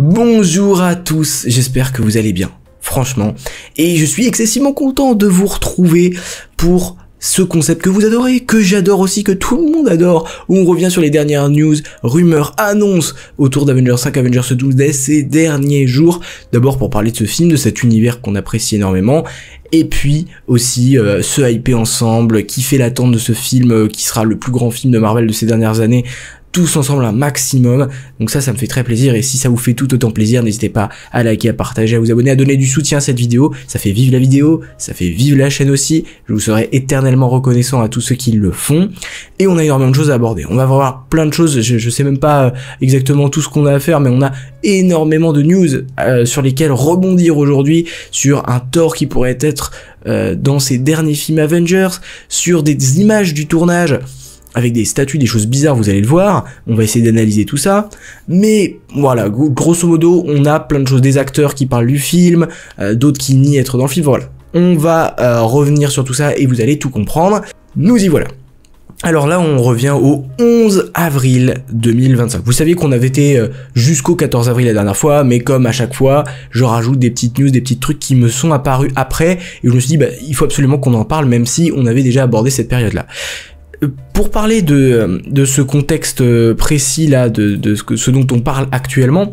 Bonjour à tous, j'espère que vous allez bien, franchement, et je suis excessivement content de vous retrouver pour ce concept que vous adorez, que j'adore aussi, que tout le monde adore, où on revient sur les dernières news, rumeurs, annonces autour d'Avengers 5, Avengers Doomsday ces derniers jours, d'abord pour parler de ce film, de cet univers qu'on apprécie énormément, et puis aussi se hyper ensemble, kiffer l'attente de ce film qui sera le plus grand film de Marvel de ces dernières années, tous ensemble un maximum, donc ça me fait très plaisir, et si ça vous fait tout autant plaisir, n'hésitez pas à liker, à partager, à vous abonner, à donner du soutien à cette vidéo, ça fait vivre la vidéo, ça fait vivre la chaîne aussi, je vous serai éternellement reconnaissant à tous ceux qui le font, et on a énormément de choses à aborder, on va voir plein de choses, je sais même pas exactement tout ce qu'on a à faire, mais on a énormément de news sur lesquelles rebondir aujourd'hui, sur un Thor qui pourrait être dans ses derniers films Avengers, sur des images du tournage, avec des statues, des choses bizarres, vous allez le voir, on va essayer d'analyser tout ça, mais voilà, grosso modo, on a plein de choses, des acteurs qui parlent du film, d'autres qui nient être dans le film, voilà. On va revenir sur tout ça et vous allez tout comprendre, nous y voilà. Alors là, on revient au 11 avril 2025. Vous saviez qu'on avait été jusqu'au 14 avril la dernière fois, mais comme à chaque fois, je rajoute des petites news, des petits trucs qui me sont apparus après, et je me suis dit, il faut absolument qu'on en parle, même si on avait déjà abordé cette période-là. Pour parler de ce contexte précis là, de ce dont on parle actuellement,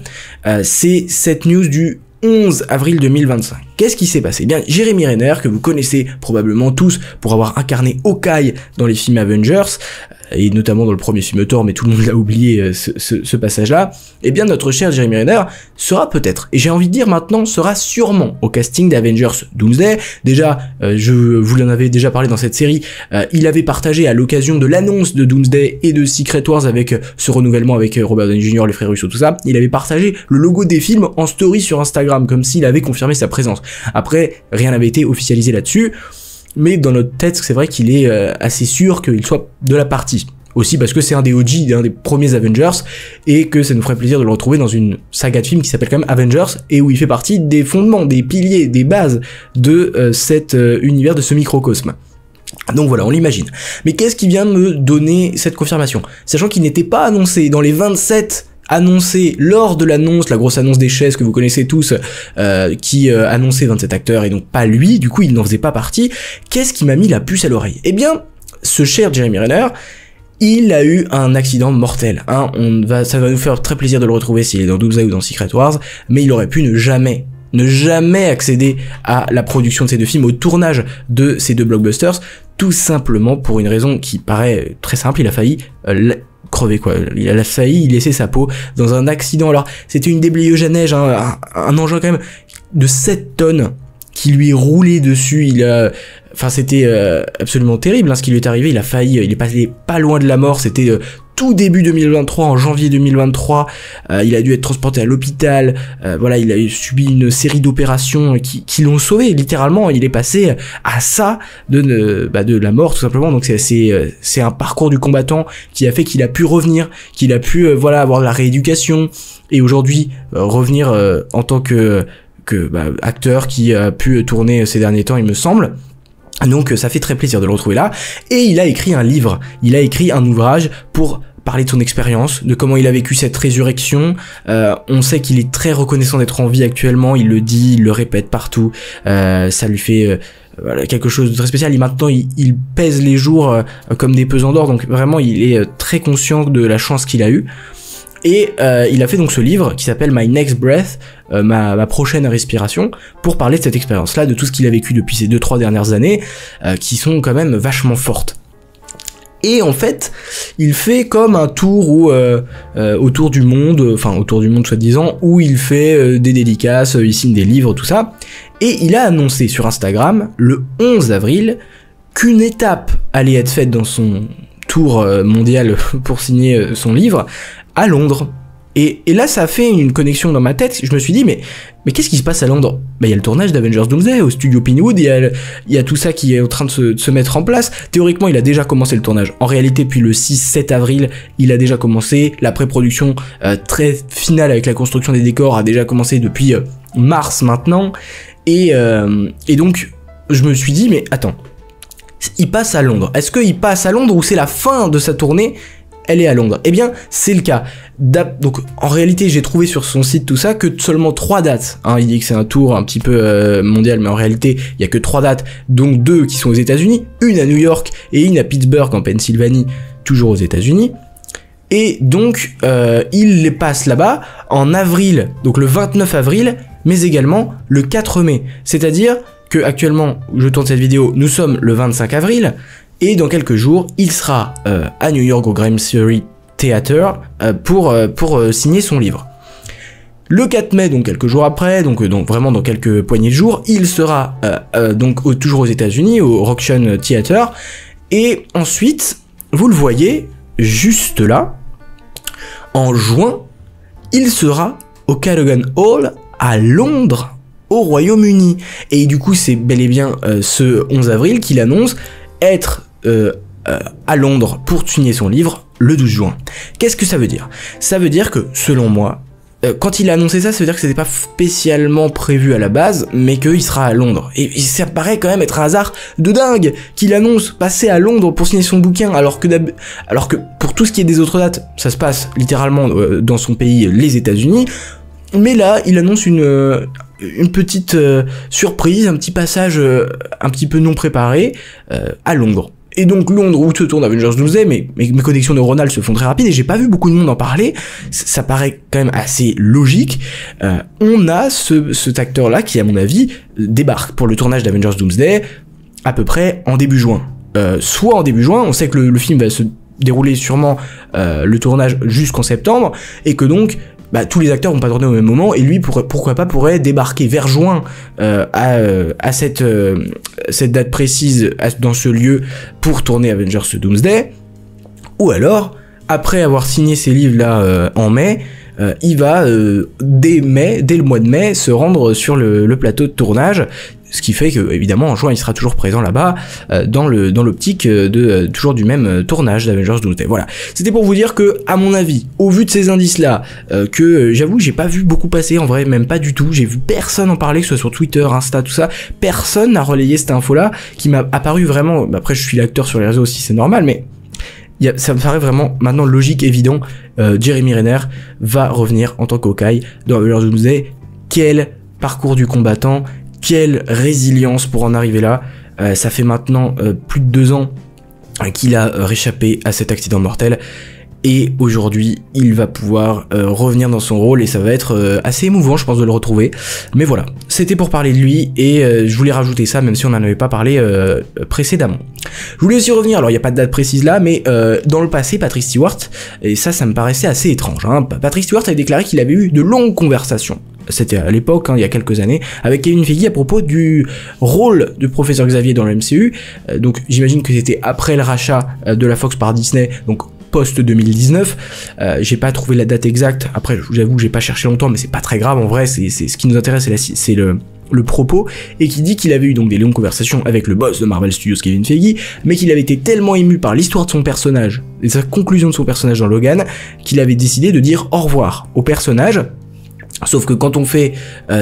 c'est cette news du 11 avril 2025. Qu'est-ce qui s'est passé? Eh bien, Jeremy Renner, que vous connaissez probablement tous pour avoir incarné Hawkeye dans les films Avengers, et notamment dans le premier film Thor, mais tout le monde l'a oublié ce passage-là, eh bien notre cher Jeremy Renner sera peut-être, et j'ai envie de dire maintenant, sera sûrement au casting d'Avengers Doomsday. Déjà, je vous en avais déjà parlé dans cette série, il avait partagé à l'occasion de l'annonce de Doomsday et de Secret Wars avec ce renouvellement avec Robert Downey Jr., les frères Russo, tout ça, il avait partagé le logo des films en story sur Instagram, comme s'il avait confirmé sa présence. Après, rien n'avait été officialisé là-dessus, mais dans notre tête, c'est vrai qu'il est assez sûr qu'il soit de la partie. Aussi parce que c'est un des OG, un des premiers Avengers, et que ça nous ferait plaisir de le retrouver dans une saga de films qui s'appelle quand même Avengers, et où il fait partie des fondements, des piliers, des bases de cet univers, de ce microcosme. Donc voilà, on l'imagine. Mais qu'est-ce qui vient me donner cette confirmation? Sachant qu'il n'était pas annoncé dans les 27 annoncé lors de l'annonce, la grosse annonce des chaises que vous connaissez tous, qui annonçait 27 acteurs et donc pas lui, du coup il n'en faisait pas partie. Qu'est-ce qui m'a mis la puce à l'oreille? Eh bien, ce cher Jeremy Renner, il a eu un accident mortel, hein. Ça va nous faire très plaisir de le retrouver s'il est dans Doomsday ou dans Secret Wars, mais il aurait pu ne jamais accéder à la production de ces deux films, au tournage de ces deux blockbusters, tout simplement pour une raison qui paraît très simple, il a failli crever quoi, il a failli laisser sa peau dans un accident. Alors c'était une déblayeuse à neige, hein, un engin quand même de 7 tonnes qui lui est roulé dessus, enfin c'était absolument terrible, hein, ce qui lui est arrivé, il est passé pas loin de la mort, c'était tout début 2023, en janvier 2023, il a dû être transporté à l'hôpital, voilà, il a subi une série d'opérations qui l'ont sauvé, littéralement, il est passé à ça de la mort tout simplement, donc c'est un parcours du combattant qui a fait qu'il a pu revenir, qu'il a pu voilà avoir de la rééducation, et aujourd'hui revenir en tant que acteur qui a pu tourner ces derniers temps, il me semble. Donc ça fait très plaisir de le retrouver là, et il a écrit un livre, il a écrit un ouvrage pour parler de son expérience, de comment il a vécu cette résurrection. On sait qu'il est très reconnaissant d'être en vie actuellement, il le dit, il le répète partout, ça lui fait voilà, quelque chose de très spécial, et maintenant il pèse les jours comme des pesants d'or, donc vraiment il est très conscient de la chance qu'il a eue. Et il a fait donc ce livre qui s'appelle My Next Breath, ma prochaine respiration, pour parler de cette expérience-là, de tout ce qu'il a vécu depuis ces 2-3 dernières années, qui sont quand même vachement fortes. Et en fait, il fait comme un tour autour du monde soi-disant, où il fait des dédicaces, il signe des livres, tout ça. Et il a annoncé sur Instagram, le 11 avril, qu'une étape allait être faite dans son tour mondial pour signer son livre, à Londres. Et là, ça a fait une connexion dans ma tête. Je me suis dit, mais qu'est-ce qui se passe à Londres? Il y a le tournage d'Avengers Doomsday au studio Pinewood, il y a tout ça qui est en train de se mettre en place. Théoriquement, il a déjà commencé le tournage. En réalité, depuis le 6-7 avril, il a déjà commencé. La pré-production très finale avec la construction des décors a déjà commencé depuis mars maintenant. Et donc, je me suis dit, mais attends, il passe à Londres. Est-ce qu'il passe à Londres ou c'est la fin de sa tournée elle est à Londres. Eh bien, c'est le cas. Donc, en réalité, j'ai trouvé sur son site tout ça que seulement 3 dates. Hein, il dit que c'est un tour un petit peu mondial, mais en réalité, il y a que 3 dates, donc 2 qui sont aux États-Unis, une à New York et une à Pittsburgh en Pennsylvanie, toujours aux États-Unis. Et donc, il les passe là-bas en avril, donc le 29 avril, mais également le 4 mai. C'est-à-dire que actuellement, je tourne cette vidéo, nous sommes le 25 avril, et dans quelques jours, il sera à New York au Gramsci Theatre pour signer son livre. Le 4 mai, donc quelques jours après, donc vraiment dans quelques poignées de jours, il sera donc toujours aux États-Unis au Roxanne Theatre, et ensuite, vous le voyez juste là, en juin, il sera au Cadogan Hall à Londres, au Royaume-Uni. Et du coup, c'est bel et bien ce 11 avril qu'il annonce être à Londres pour signer son livre le 12 juin. Qu'est-ce que ça veut dire? Ça veut dire que, selon moi, quand il a annoncé ça, ça veut dire que c'était pas spécialement prévu à la base, mais qu'il sera à Londres. Et ça paraît quand même être un hasard de dingue qu'il annonce passer à Londres pour signer son bouquin, alors que pour tout ce qui est des autres dates, ça se passe littéralement dans son pays, les États-Unis. Mais là, il annonce une petite surprise, un petit passage un petit peu non préparé à Londres. Et donc Londres où se tourne Avengers Doomsday, mais mes connexions neuronales se font très rapides et j'ai pas vu beaucoup de monde en parler, ça paraît quand même assez logique. On a cet acteur-là qui, à mon avis, débarque pour le tournage d'Avengers Doomsday à peu près en début juin. Soit en début juin, on sait que le film va se dérouler sûrement le tournage jusqu'en septembre, et que donc tous les acteurs vont pas tourner au même moment, et lui pourquoi pas pourrait débarquer vers juin à cette date précise dans ce lieu pour tourner Avengers Doomsday, ou alors après avoir signé ces livres là en mai, il va dès le mois de mai se rendre sur le plateau de tournage. Ce qui fait que, évidemment, en juin, il sera toujours présent là-bas, dans l'optique toujours du même tournage d'Avengers Doomsday. Voilà. C'était pour vous dire que, à mon avis, au vu de ces indices-là, que j'avoue, j'ai pas vu beaucoup passer, en vrai, même pas du tout. J'ai vu personne en parler, que ce soit sur Twitter, Insta, tout ça. Personne n'a relayé cette info-là, qui m'a apparu vraiment. Après, je suis l'acteur sur les réseaux aussi, c'est normal, mais ça me paraît vraiment maintenant logique, évident. Jeremy Renner va revenir en tant qu'Hawkeye dans Avengers Doomsday. Quel parcours du combattant! Quelle résilience pour en arriver là. Ça fait maintenant plus de 2 ans qu'il a réchappé à cet accident mortel, et aujourd'hui il va pouvoir revenir dans son rôle, et ça va être assez émouvant, je pense, de le retrouver. Mais voilà, c'était pour parler de lui, et je voulais rajouter ça même si on n'en avait pas parlé précédemment. Je voulais aussi revenir, alors il n'y a pas de date précise là, mais dans le passé, Patrick Stewart, et ça me paraissait assez étrange, hein. Patrick Stewart avait déclaré qu'il avait eu de longues conversations, c'était à l'époque, hein, il y a quelques années, avec Kevin Feige à propos du rôle du professeur Xavier dans le MCU. Donc j'imagine que c'était après le rachat de la Fox par Disney, donc post 2019. J'ai pas trouvé la date exacte, après j'avoue que j'ai pas cherché longtemps, mais c'est pas très grave en vrai, c'est ce qui nous intéresse, c'est le propos, et qui dit qu'il avait eu donc des longues conversations avec le boss de Marvel Studios, Kevin Feige, mais qu'il avait été tellement ému par l'histoire de son personnage et sa conclusion de son personnage dans Logan, qu'il avait décidé de dire au revoir au personnage. Sauf que quand on fait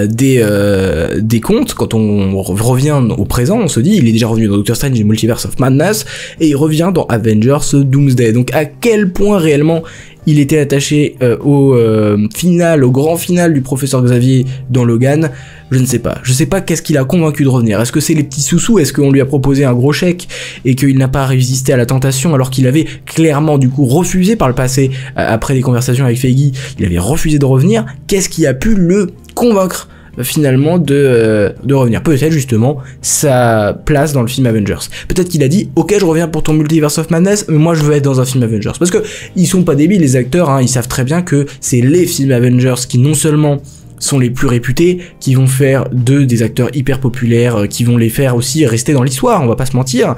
des comptes, quand on revient au présent, on se dit il est déjà revenu dans Doctor Strange et Multiverse of Madness, et il revient dans Avengers Doomsday. Donc à quel point réellement il était attaché au grand final du professeur Xavier dans Logan, je ne sais pas. Je sais pas qu'est-ce qu'il a convaincu de revenir. Est-ce que c'est les petits sous-sous? Est-ce qu'on lui a proposé un gros chèque et qu'il n'a pas résisté à la tentation, alors qu'il avait clairement du coup refusé par le passé, après des conversations avec Feige, il avait refusé de revenir? Qu'est-ce qui a pu le convaincre finalement de revenir? Peut-être justement sa place dans le film Avengers. Peut-être qu'il a dit ok, je reviens pour ton Multiverse of Madness, mais moi je veux être dans un film Avengers, parce que ils sont pas débiles les acteurs, hein, ils savent très bien que c'est les films Avengers qui non seulement sont les plus réputés, qui vont faire d'eux des acteurs hyper populaires, qui vont les faire aussi rester dans l'histoire, on va pas se mentir,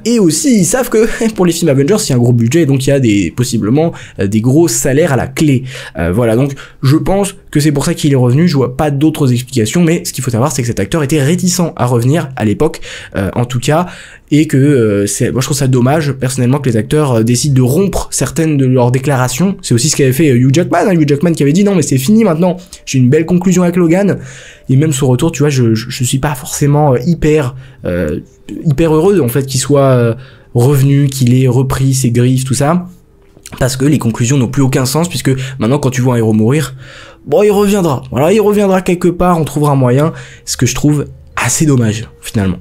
et aussi ils savent que pour les films Avengers il y a un gros budget, donc il y a possiblement des gros salaires à la clé. Voilà, donc je pense que c'est pour ça qu'il est revenu, je vois pas d'autres explications, mais ce qu'il faut savoir c'est que cet acteur était réticent à revenir à l'époque, en tout cas, et que moi je trouve ça dommage personnellement que les acteurs décident de rompre certaines de leurs déclarations. C'est aussi ce qu'avait fait Hugh Jackman, hein, Hugh Jackman qui avait dit non mais c'est fini maintenant, j'ai une belle conclusion avec Logan, et même son retour, tu vois, je suis pas forcément hyper heureux en fait qu'il soit revenu, qu'il ait repris ses griffes, tout ça. parce que les conclusions n'ont plus aucun sens, puisque maintenant quand tu vois un héros mourir, bon, il reviendra. Voilà, il reviendra quelque part, on trouvera un moyen, ce que je trouve assez dommage finalement.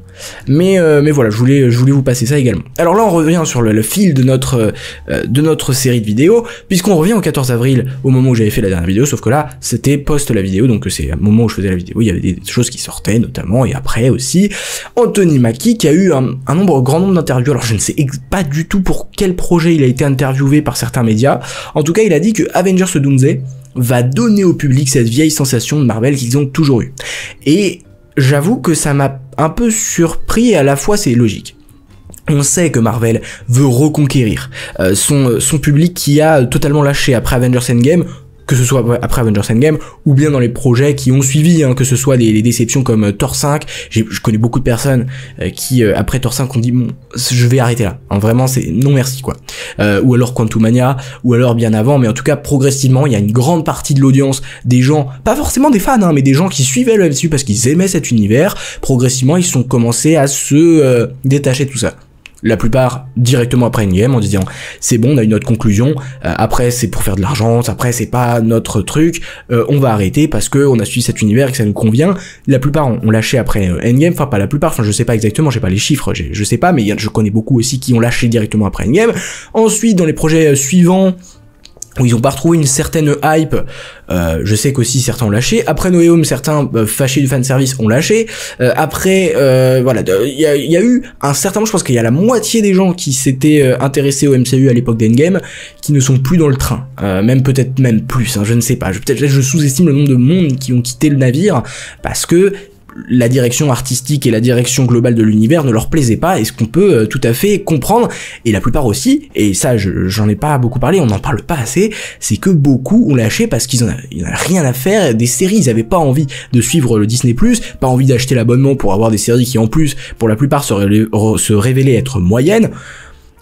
Mais voilà, je voulais vous passer ça également. Alors là on revient sur le fil de notre série de vidéos, puisqu'on revient au 14 avril, au moment où j'avais fait la dernière vidéo, sauf que là c'était post la vidéo, donc c'est au moment où je faisais la vidéo, il y avait des choses qui sortaient notamment, et après aussi Anthony Mackie qui a eu un grand nombre d'interviews. Alors je ne sais pas du tout pour quel projet il a été interviewé par certains médias. En tout cas il a dit que Avengers Doomsday va donner au public cette vieille sensation de Marvel qu'ils ont toujours eu. Et j'avoue que ça m'a un peu surpris, et à la fois c'est logique. On sait que Marvel veut reconquérir son public qui a totalement lâché après Avengers Endgame, que ce soit après Avengers Endgame ou bien dans les projets qui ont suivi, que ce soit des déceptions comme Thor 5. Je connais beaucoup de personnes qui après Thor 5 ont dit bon, je vais arrêter là. Vraiment c'est non merci quoi. Ou alors Quantumania, ou alors bien avant, mais en tout cas progressivement il y a une grande partie de l'audience, des gens, pas forcément des fans, mais des gens qui suivaient le MCU parce qu'ils aimaient cet univers. Progressivement ils sont commencés à se détacher de tout ça. La plupart directement après Endgame en disant c'est bon, on a une autre conclusion, après c'est pour faire de l'argent, après c'est pas notre truc, on va arrêter parce que on a suivi cet univers et que ça nous convient. La plupart ont lâché après Endgame, enfin pas la plupart, je sais pas exactement, j'ai pas les chiffres, je sais pas, mais je connais beaucoup aussi qui ont lâché directement après Endgame. Ensuite dans les projets suivants où ils ont pas retrouvé une certaine hype, je sais qu'aussi certains ont lâché. Après No Way Home, certains fâchés du fanservice ont lâché. Après, voilà, il y a eu un certain nombre, je pense qu'il y a la moitié des gens qui s'étaient intéressés au MCU à l'époque d'Endgame, qui ne sont plus dans le train. Même peut-être même plus, je ne sais pas. Peut-être je sous-estime le nombre de monde qui ont quitté le navire, parce que la direction artistique et la direction globale de l'univers ne leur plaisait pas, et ce qu'on peut tout à fait comprendre. Et la plupart aussi, et ça j'en ai pas beaucoup parlé, on n'en parle pas assez, c'est que beaucoup ont lâché parce qu'ils en avaient rien à faire des séries, ils avaient pas envie de suivre le Disney+, pas envie d'acheter l'abonnement pour avoir des séries qui en plus, pour la plupart se révélaient être moyennes.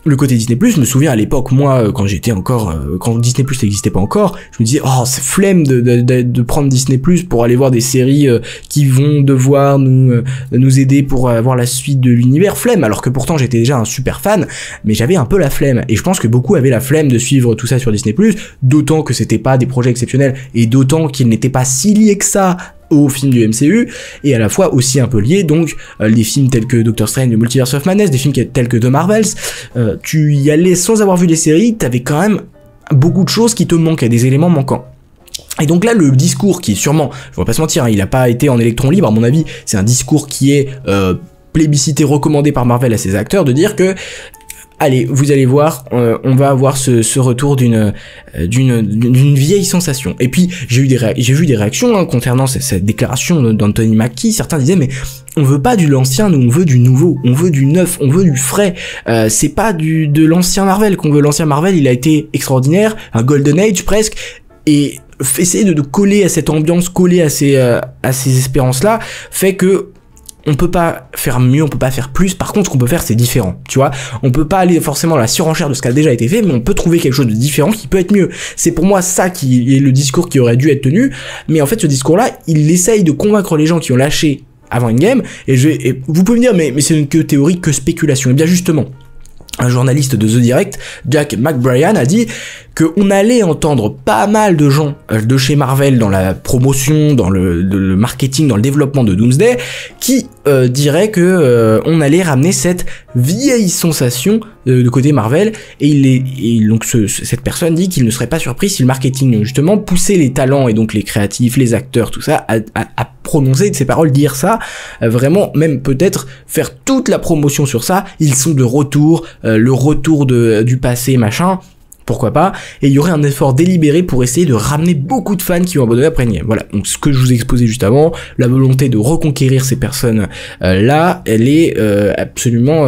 Le côté Disney+, je me souviens à l'époque, moi, quand j'étais encore, quand Disney+ n'existait pas encore, je me disais, oh, c'est flemme de prendre Disney+ pour aller voir des séries qui vont devoir nous aider pour avoir la suite de l'univers, flemme, alors que pourtant j'étais déjà un super fan, mais j'avais un peu la flemme, et je pense que beaucoup avaient la flemme de suivre tout ça sur Disney+, d'autant que c'était pas des projets exceptionnels, et d'autant qu'ils n'étaient pas si liés que ça aux films du MCU, et à la fois aussi un peu liés, donc des films tels que Doctor Strange, The Multiverse of Madness, des films tels que The Marvels, tu y allais sans avoir vu les séries, t'avais quand même beaucoup de choses qui te manquaient, des éléments manquants. Et donc là, le discours qui est sûrement, je vais pas se mentir, il a pas été en électron libre, à mon avis, c'est un discours qui est plébiscité, recommandé par Marvel à ses acteurs, de dire que allez, vous allez voir, on va avoir ce retour d'une vieille sensation. Et puis j'ai vu des réactions concernant cette déclaration d'Anthony Mackie. Certains disaient mais on veut pas de l'ancien, nous on veut du nouveau, on veut du neuf, on veut du frais. C'est pas de l'ancien Marvel qu'on veut. L'ancien Marvel, il a été extraordinaire, un golden age presque, et essayer de coller à cette ambiance, coller à ces espérances-là, fait que on peut pas faire mieux, on peut pas faire plus. Par contre, ce qu'on peut faire, c'est différent, tu vois. On peut pas aller forcément à la surenchère de ce qui a déjà été fait, mais on peut trouver quelque chose de différent qui peut être mieux. C'est pour moi ça qui est le discours qui aurait dû être tenu. Mais en fait, ce discours-là, il essaye de convaincre les gens qui ont lâché avant Endgame. Et vous pouvez me dire, mais c'est que théorie, que spéculation. Et bien justement, un journaliste de The Direct, Jack McBrien, a dit qu'on allait entendre pas mal de gens de chez Marvel dans la promotion, dans le marketing, dans le développement de Doomsday, qui diraient que on allait ramener cette vieille sensation de côté Marvel, et donc cette personne dit qu'il ne serait pas surpris si le marketing justement poussait les talents et donc les créatifs, les acteurs, tout ça, à prononcer de ces paroles, dire ça, vraiment même peut-être faire toute la promotion sur ça. Ils sont de retour, le retour du passé, machin. Pourquoi pas, et il y aurait un effort délibéré pour essayer de ramener beaucoup de fans qui ont abandonné après Endgame. Voilà, donc ce que je vous ai exposé juste avant, la volonté de reconquérir ces personnes là, elle est absolument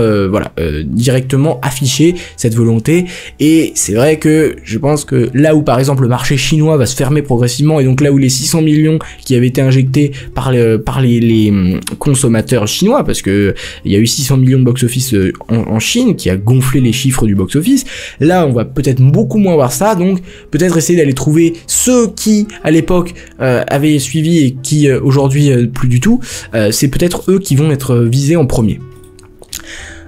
directement affichée, cette volonté. Et c'est vrai que je pense que là où par exemple le marché chinois va se fermer progressivement, et donc là où les 600 millions qui avaient été injectés par les consommateurs chinois, parce que il y a eu 600 millions de box-office en Chine qui a gonflé les chiffres du box-office, là on va peut-être beaucoup moins voir ça, donc peut-être essayer d'aller trouver ceux qui à l'époque avaient suivi et qui aujourd'hui plus du tout, c'est peut-être eux qui vont être visés en premier.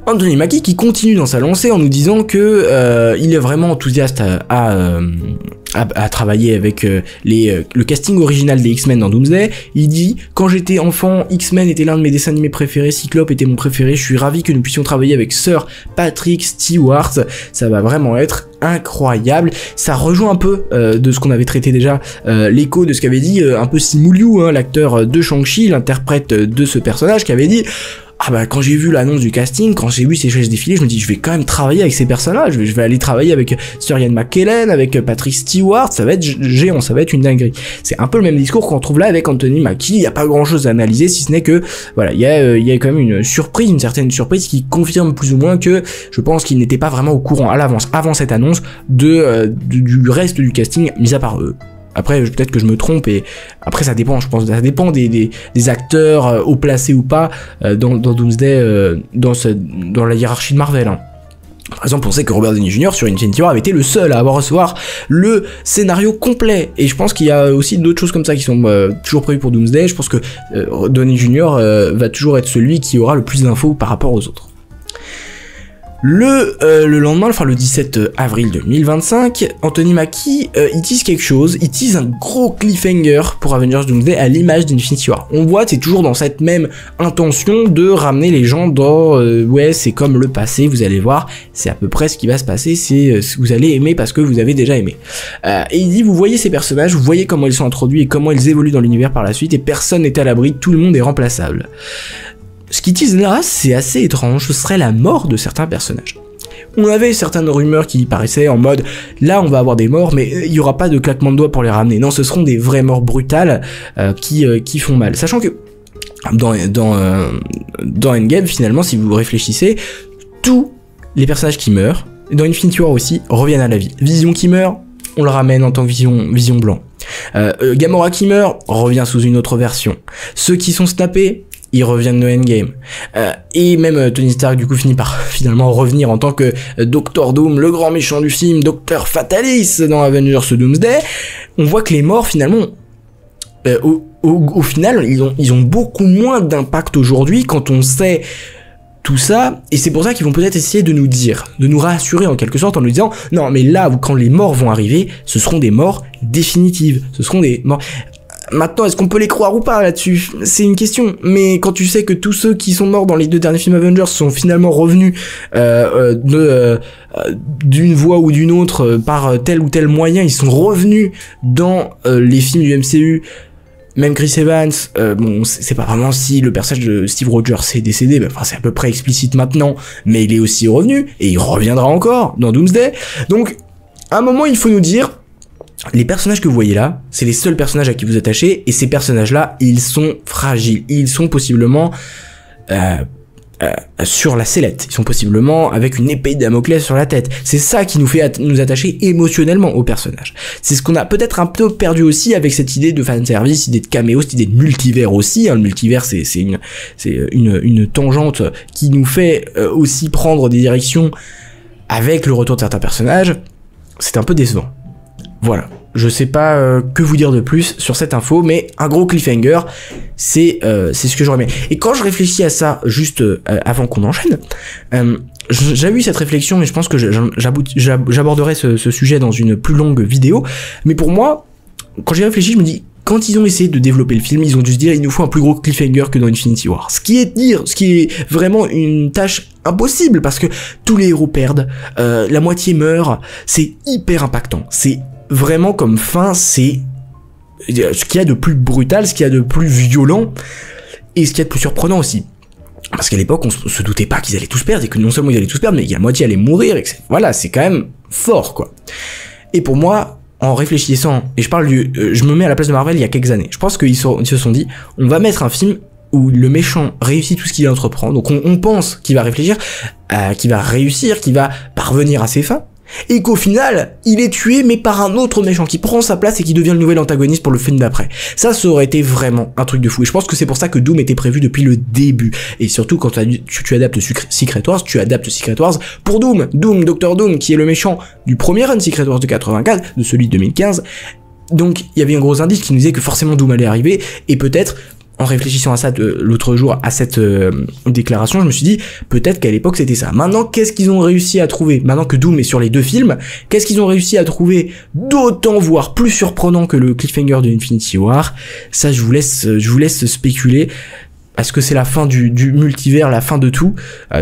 Anthony Mackie qui continue dans sa lancée en nous disant que il est vraiment enthousiaste à travailler avec le casting original des X-Men dans Doomsday. Il dit: quand j'étais enfant, X-Men était l'un de mes dessins animés préférés, Cyclope était mon préféré, je suis ravi que nous puissions travailler avec Sir Patrick Stewart, ça va vraiment être incroyable. Ça rejoint un peu de ce qu'on avait traité déjà, l'écho de ce qu'avait dit un peu Simu Liu, hein, l'acteur de Shang-Chi, l'interprète de ce personnage, qui avait dit: ah bah quand j'ai vu l'annonce du casting, quand j'ai vu ces choses défiler, je me dis je vais quand même travailler avec ces personnages, je vais aller travailler avec Sir Ian McKellen, avec Patrick Stewart, ça va être géant, ça va être une dinguerie. C'est un peu le même discours qu'on trouve là avec Anthony Mackie. Il y a pas grand chose à analyser si ce n'est que voilà, il y a quand même une surprise, une certaine surprise qui confirme plus ou moins que je pense qu'il n'était pas vraiment au courant à l'avance, avant cette annonce, du reste du casting, mis à part eux. Après, peut-être que je me trompe, et après ça dépend, je pense, ça dépend des acteurs haut placés ou pas dans Doomsday, dans la hiérarchie de Marvel. Hein. Par exemple, on sait que Robert Downey Jr. sur Infinity War avait été le seul à avoir recevoir le scénario complet, et je pense qu'il y a aussi d'autres choses comme ça qui sont toujours prévues pour Doomsday. Je pense que Downey Jr. Va toujours être celui qui aura le plus d'infos par rapport aux autres. Le lendemain, enfin le 17 avril 2025, Anthony Mackie, il tease quelque chose, il tease un gros cliffhanger pour Avengers Doomsday à l'image d'Infinity War. On voit, c'est toujours dans cette même intention de ramener les gens dans ouais, c'est comme le passé, vous allez voir, c'est à peu près ce qui va se passer, c'est vous allez aimer parce que vous avez déjà aimé. Et il dit, vous voyez ces personnages, vous voyez comment ils sont introduits et comment ils évoluent dans l'univers par la suite, et personne n'est à l'abri, tout le monde est remplaçable. Ce qui tease là, c'est assez étrange, ce serait la mort de certains personnages. On avait certaines rumeurs qui paraissaient en mode, là on va avoir des morts, mais il y aura pas de claquement de doigts pour les ramener. Non, ce seront des vraies morts brutales qui font mal. Sachant que dans Endgame, finalement, si vous réfléchissez, tous les personnages qui meurent, dans Infinity War aussi, reviennent à la vie. Vision qui meurt, on le ramène en tant que Vision blanc. Gamora qui meurt, revient sous une autre version. Ceux qui sont snappés, ils reviennent de Endgame. Et même Tony Stark du coup finit par finalement revenir en tant que Doctor Doom, le grand méchant du film, Docteur Fatalis dans Avengers Doomsday. On voit que les morts finalement, au final, ils ont beaucoup moins d'impact aujourd'hui quand on sait tout ça, et c'est pour ça qu'ils vont peut-être essayer de nous dire, de nous rassurer en quelque sorte en nous disant non mais là quand les morts vont arriver, ce seront des morts définitives, ce seront des morts. Maintenant, est-ce qu'on peut les croire ou pas là-dessus? C'est une question. Mais quand tu sais que tous ceux qui sont morts dans les 2 derniers films Avengers sont finalement revenus d'une voie ou d'une autre par tel ou tel moyen, ils sont revenus dans les films du MCU. Même Chris Evans, bon, c'est pas vraiment si le personnage de Steve Rogers est décédé, enfin c'est à peu près explicite maintenant, mais il est aussi revenu, et il reviendra encore dans Doomsday. Donc, à un moment, il faut nous dire, les personnages que vous voyez là, c'est les seuls personnages à qui vous attachez, et ces personnages-là, ils sont fragiles, ils sont possiblement sur la sellette, ils sont possiblement avec une épée de Damoclès sur la tête. C'est ça qui nous fait nous attacher émotionnellement aux personnages. C'est ce qu'on a peut-être un peu perdu aussi avec cette idée de fanservice, idée de caméo, cette idée de multivers aussi. Hein. Le multivers, c'est une tangente qui nous fait aussi prendre des directions avec le retour de certains personnages. C'est un peu décevant. Voilà, je sais pas que vous dire de plus sur cette info, mais un gros cliffhanger, c'est ce que j'aurais aimé. Et quand je réfléchis à ça, juste avant qu'on enchaîne, j'avais eu cette réflexion, et je pense que j'aborderai ce sujet dans une plus longue vidéo, mais pour moi, quand j'y réfléchi, je me dis, quand ils ont essayé de développer le film, ils ont dû se dire, il nous faut un plus gros cliffhanger que dans Infinity War. Ce qui est vraiment une tâche impossible, parce que tous les héros perdent, la moitié meurt, c'est hyper impactant, c'est vraiment comme fin, c'est ce qu'il y a de plus brutal, ce qu'il y a de plus violent, et ce qu'il y a de plus surprenant aussi. Parce qu'à l'époque, on se doutait pas qu'ils allaient tous perdre, et que non seulement ils allaient tous perdre, mais que la moitié allait mourir, et que voilà, c'est quand même fort, quoi. Et pour moi, en réfléchissant, et je me mets à la place de Marvel il y a quelques années, je pense qu'ils se sont dit, on va mettre un film où le méchant réussit tout ce qu'il entreprend, donc on pense qu'il va réfléchir, qu'il va réussir, qu'il va parvenir à ses fins, et qu'au final, il est tué mais par un autre méchant qui prend sa place et qui devient le nouvel antagoniste pour le film d'après. Ça aurait été vraiment un truc de fou, et je pense que c'est pour ça que Doom était prévu depuis le début, et surtout quand tu adaptes Secret Wars, tu adaptes Secret Wars pour Doom, Doctor Doom, qui est le méchant du premier run Secret Wars de 84, de celui de 2015, donc il y avait un gros indice qui nous disait que forcément Doom allait arriver, et peut-être en réfléchissant à ça l'autre jour, à cette déclaration, je me suis dit, peut-être qu'à l'époque c'était ça. Maintenant, qu'est-ce qu'ils ont réussi à trouver? Maintenant que Doom est sur les deux films, qu'est-ce qu'ils ont réussi à trouver d'autant, voire plus surprenant que le cliffhanger de Infinity War? Ça, je vous laisse spéculer. Est-ce que c'est la fin du multivers, la fin de tout?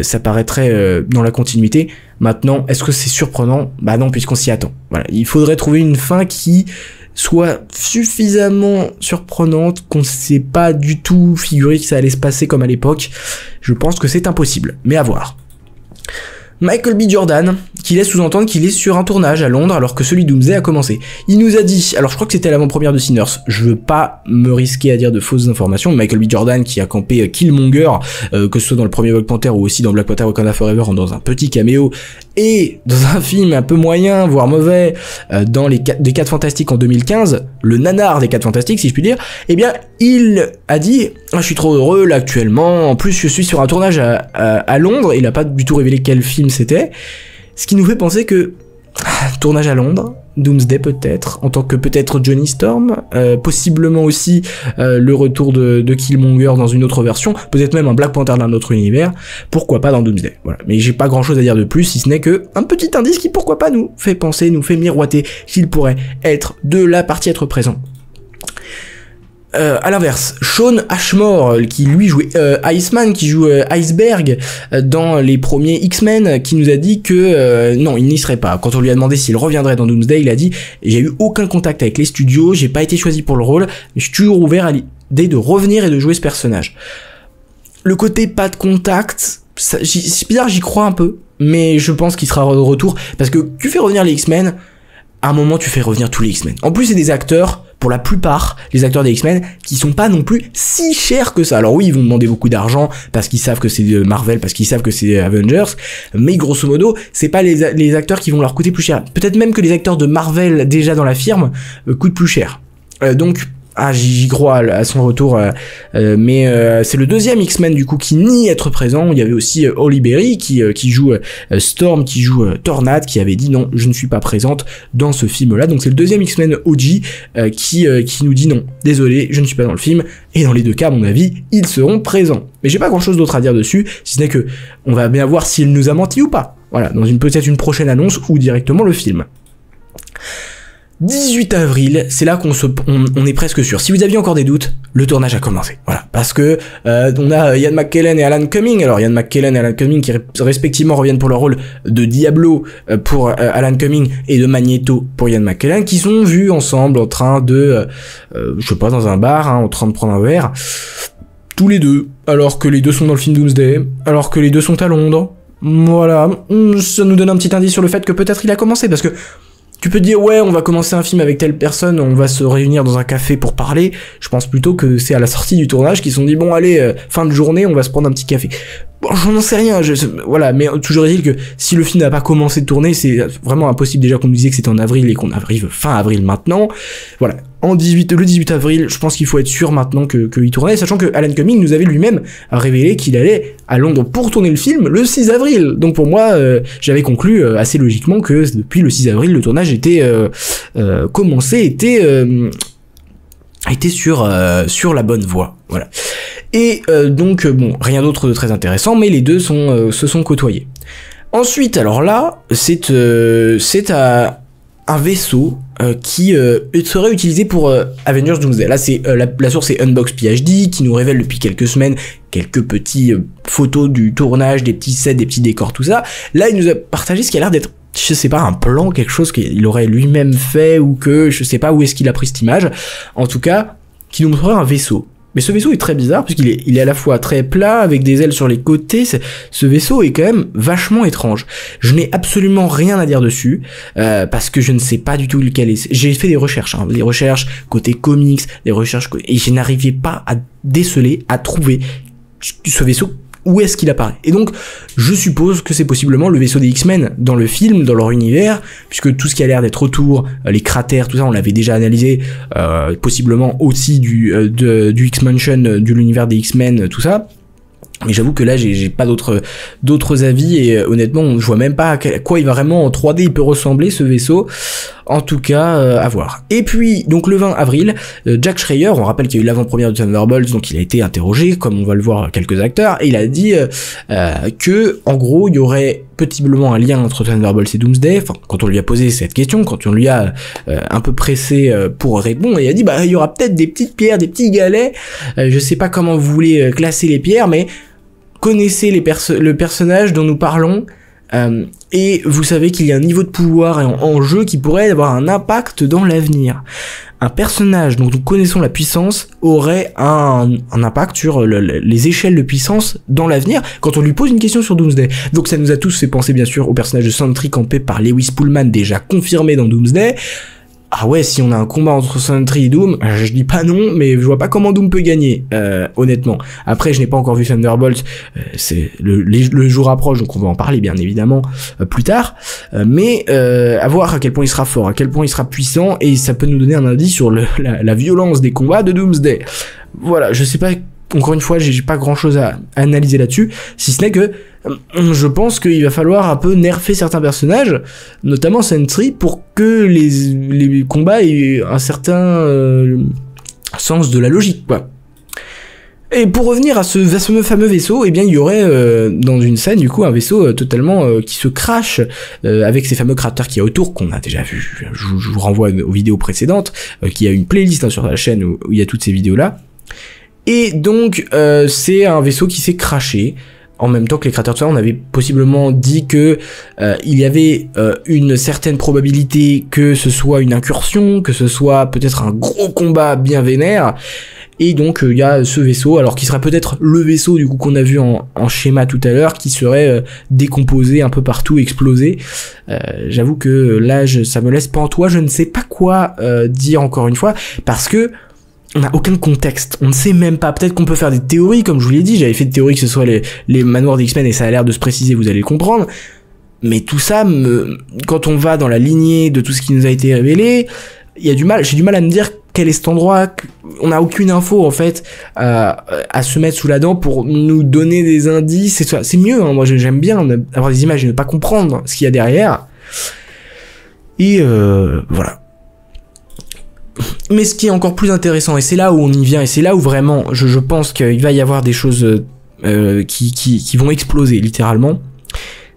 Ça paraîtrait dans la continuité. Maintenant, est-ce que c'est surprenant? Bah non, puisqu'on s'y attend. Voilà, il faudrait trouver une fin qui soit suffisamment surprenante qu'on ne s'est pas du tout figuré que ça allait se passer comme à l'époque. Je pense que c'est impossible, mais à voir. Michael B. Jordan, qui laisse sous-entendre qu'il est sur un tournage à Londres alors que celui Doomsday a commencé. Il nous a dit, alors je crois que c'était à l'avant-première de Sinners, je veux pas me risquer à dire de fausses informations, Michael B. Jordan qui a campé Killmonger, que ce soit dans le premier Black Panther ou aussi dans Black Panther Wakanda Forever, dans un petit caméo, et dans un film un peu moyen, voire mauvais, dans des 4 Fantastiques en 2015, le nanar des 4 Fantastiques si je puis dire, eh bien il a dit je suis trop heureux là actuellement, en plus je suis sur un tournage à Londres, il a pas du tout révélé quel film c'était, ce qui nous fait penser que tournage à Londres, Doomsday peut-être, en tant que peut-être Johnny Storm, possiblement aussi le retour de Killmonger dans une autre version, peut-être même un Black Panther d'un autre univers, pourquoi pas dans Doomsday, voilà. Mais j'ai pas grand chose à dire de plus, si ce n'est que un petit indice qui pourquoi pas nous fait penser, nous fait miroiter qu'il pourrait être de la partie être présent. À l'inverse, Shawn Ashmore, qui lui jouait Iceman, qui joue Iceberg dans les premiers X-Men, qui nous a dit que non, il n'y serait pas. Quand on lui a demandé s'il reviendrait dans Doomsday, il a dit « J'ai eu aucun contact avec les studios, j'ai pas été choisi pour le rôle, mais je suis toujours ouvert à l'idée de revenir et de jouer ce personnage. » Le côté pas de contact, c'est bizarre, j'y crois un peu, mais je pense qu'il sera de retour, parce que tu fais revenir les X-Men, à un moment tu fais revenir tous les X-Men. En plus c'est des acteurs, pour la plupart, les acteurs des X-Men, qui sont pas non plus si chers que ça. Alors oui, ils vont demander beaucoup d'argent, parce qu'ils savent que c'est Marvel, parce qu'ils savent que c'est Avengers, mais grosso modo, c'est pas les acteurs qui vont leur coûter plus cher. Peut-être même que les acteurs de Marvel, déjà dans la firme, coûtent plus cher. Donc, j'y crois à son retour, mais c'est le deuxième X-Men du coup qui nie être présent. Il y avait aussi Halle Berry qui joue Storm, qui joue Tornade, qui avait dit non, je ne suis pas présente dans ce film-là. Donc c'est le deuxième X-Men OG qui nous dit non, désolé, je ne suis pas dans le film. Et dans les deux cas, à mon avis, ils seront présents. Mais j'ai pas grand-chose d'autre à dire dessus, si ce n'est que on va bien voir s'il nous a menti ou pas. Voilà, dans peut-être une prochaine annonce ou directement le film. 18 avril, c'est là on est presque sûr. Si vous aviez encore des doutes, le tournage a commencé. Voilà, parce que on a Ian McKellen et Alan Cumming. Alors Ian McKellen et Alan Cumming qui respectivement reviennent pour leur rôle de Diablo pour Alan Cumming et de Magneto pour Ian McKellen, qui sont vus ensemble en train de, je sais pas, dans un bar, en train de prendre un verre, tous les deux, alors que les deux sont dans le film Doomsday, alors que les deux sont à Londres. Voilà, ça nous donne un petit indice sur le fait que peut-être il a commencé, parce que tu peux te dire, ouais, on va commencer un film avec telle personne, on va se réunir dans un café pour parler. Je pense plutôt que c'est à la sortie du tournage qu'ils se sont dit, bon, allez, fin de journée, on va se prendre un petit café. Bon, j'en sais rien, voilà, mais toujours est-il que si le film n'a pas commencé de tourner, c'est vraiment impossible. Déjà qu'on nous disait que c'était en avril et qu'on arrive fin avril maintenant. Voilà. Le 18 avril, je pense qu'il faut être sûr maintenant qu'il tournait, sachant que Alan Cumming nous avait lui-même révélé qu'il allait à Londres pour tourner le film le 6 avril. Donc pour moi, j'avais conclu assez logiquement que depuis le 6 avril, le tournage était commencé, était sur la bonne voie. Voilà. Et donc bon, rien d'autre de très intéressant, mais les deux se sont côtoyés. Ensuite, alors là, c'est un vaisseau qui serait utilisé pour Avengers Doomsday. Là, c'est la source est Unbox PhD qui nous révèle depuis quelques semaines quelques petits photos du tournage, des petits sets, des petits décors, tout ça. Là, il nous a partagé ce qui a l'air d'être, je sais pas, un plan, quelque chose qu'il aurait lui-même fait ou que je sais pas où est-ce qu'il a pris cette image. En tout cas, qui nous montrerait un vaisseau. Mais ce vaisseau est très bizarre puisqu'il est à la fois très plat avec des ailes sur les côtés. Ce vaisseau est quand même vachement étrange. Je n'ai absolument rien à dire dessus parce que je ne sais pas du tout lequel est. J'ai fait des recherches côté comics, des recherches et je n'arrivais pas à déceler, à trouver ce vaisseau. Où est-ce qu'il apparaît? Et donc, je suppose que c'est possiblement le vaisseau des X-Men dans le film, dans leur univers, puisque tout ce qui a l'air d'être autour, les cratères, tout ça, on l'avait déjà analysé, possiblement aussi du X-Mansion, de l'univers des X-Men, tout ça. Mais j'avoue que là, j'ai pas d'autres avis, et honnêtement, je vois même pas à quoi il va vraiment en 3D il peut ressembler, ce vaisseau. En tout cas, à voir. Et puis, donc le 20 avril, Jack Schreier, on rappelle qu'il y a eu l'avant-première de Thunderbolts, donc il a été interrogé, comme on va le voir quelques acteurs, et il a dit que, en gros, il y aurait possiblement un lien entre Thunderbolts et Doomsday. Enfin, quand on lui a posé cette question, quand on lui a un peu pressé pour répondre, il a dit bah il y aura peut-être des petites pierres, des petits galets. Je sais pas comment vous voulez classer les pierres, mais connaissez le personnage dont nous parlons. Et vous savez qu'il y a un niveau de pouvoir en jeu qui pourrait avoir un impact dans l'avenir. Un personnage dont nous connaissons la puissance aurait un impact sur les échelles de puissance dans l'avenir quand on lui pose une question sur Doomsday. Donc ça nous a tous fait penser bien sûr au personnage de Sentry campé par Lewis Pullman, déjà confirmé dans Doomsday. Ah ouais, si on a un combat entre Sentry et Doom, je dis pas non, mais je vois pas comment Doom peut gagner, honnêtement. Après, je n'ai pas encore vu Thunderbolt, c'est le jour approche, donc on va en parler bien évidemment plus tard. Mais à voir à quel point il sera fort, à quel point il sera puissant, et ça peut nous donner un indice sur la violence des combats de Doomsday. Voilà, je sais pas. Encore une fois, j'ai pas grand chose à analyser là-dessus, si ce n'est que je pense qu'il va falloir un peu nerfer certains personnages, notamment Sentry, pour que les combats aient un certain sens de la logique, quoi. Et pour revenir à ce fameux vaisseau, eh bien il y aurait dans une scène du coup un vaisseau totalement qui se crache avec ces fameux cratères qu'il y a autour, qu'on a déjà vu. Je vous renvoie aux vidéos précédentes, qui a une playlist sur la chaîne où il y a toutes ces vidéos là. Et donc c'est un vaisseau qui s'est crashé en même temps que les cratères de ça. On avait possiblement dit que il y avait une certaine probabilité que ce soit une incursion, que ce soit peut-être un gros combat bien vénère. Et donc il y a ce vaisseau, alors qui sera peut-être le vaisseau du coup qu'on a vu en schéma tout à l'heure, qui serait décomposé un peu partout, explosé. J'avoue que là ça me laisse pantois, je ne sais pas quoi dire encore une fois, parce que on n'a aucun contexte, on ne sait même pas. Peut-être qu'on peut faire des théories, comme je vous l'ai dit, j'avais fait des théories que ce soit les manoirs des X-Men, et ça a l'air de se préciser, vous allez le comprendre. Mais tout ça, quand on va dans la lignée de tout ce qui nous a été révélé, j'ai du mal à me dire quel est cet endroit. On n'a aucune info en fait à se mettre sous la dent pour nous donner des indices. C'est mieux, hein. Moi j'aime bien avoir des images et ne pas comprendre ce qu'il y a derrière. Et voilà. Mais ce qui est encore plus intéressant, et c'est là où on y vient, et c'est là où vraiment je pense qu'il va y avoir des choses qui vont exploser littéralement,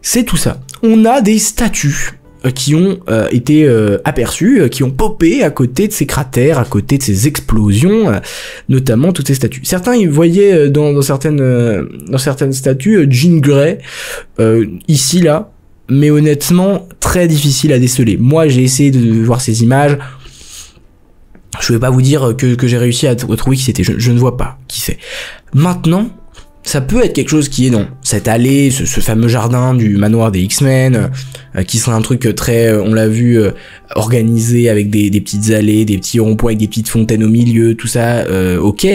c'est tout ça. On a des statues qui ont été aperçues, qui ont popé à côté de ces cratères, à côté de ces explosions, notamment toutes ces statues. Certains ils voyaient dans certaines statues Jean Grey, ici là, mais honnêtement très difficile à déceler. Moi j'ai essayé de voir ces images. Je vais pas vous dire que j'ai réussi à trouver qui c'était, je ne vois pas qui c'est. Maintenant, ça peut être quelque chose qui est dans cette allée, ce fameux jardin du manoir des X-Men, qui serait un truc très, on l'a vu, organisé avec des petites allées, des petits ronds-points avec des petites fontaines au milieu, tout ça, ok.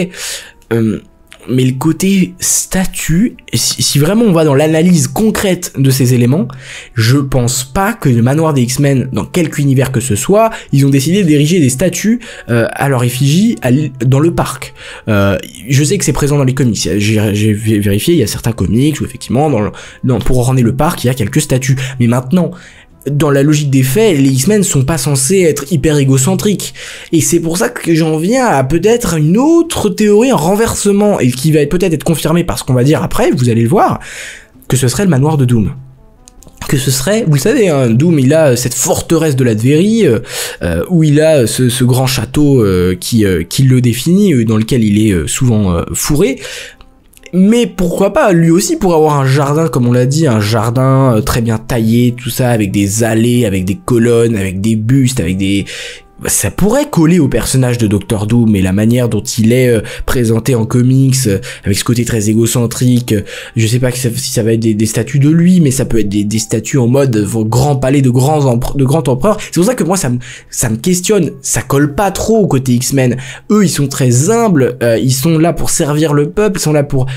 Mais le côté statue, si vraiment on va dans l'analyse concrète de ces éléments, je pense pas que le manoir des X-Men, dans quelque univers que ce soit, ils ont décidé d'ériger des statues à leur effigie dans le parc. Je sais que c'est présent dans les comics, j'ai vérifié, il y a certains comics où effectivement, pour orner le parc, il y a quelques statues. Mais maintenant, dans la logique des faits, les X-Men sont pas censés être hyper égocentriques. Et c'est pour ça que j'en viens à peut-être une autre théorie, un renversement, et qui va peut-être être confirmé par ce qu'on va dire après, vous allez le voir, que ce serait le manoir de Doom. Que ce serait, vous le savez, hein, Doom, il a cette forteresse de la Latverie, où il a ce grand château qui le définit, dans lequel il est souvent fourré. Mais pourquoi pas, lui aussi, pour avoir un jardin, comme on l'a dit, un jardin très bien taillé, tout ça, avec des allées, avec des colonnes, avec des bustes, avec des... Ça pourrait coller au personnage de Dr. Doom et la manière dont il est présenté en comics, avec ce côté très égocentrique. Je sais pas si ça va être des statues de lui, mais ça peut être des statues en mode grand palais de grand empereur. C'est pour ça que moi ça me questionne, ça colle pas trop au côté X-Men. Eux ils sont très humbles, ils sont là pour servir le peuple, ils sont là pour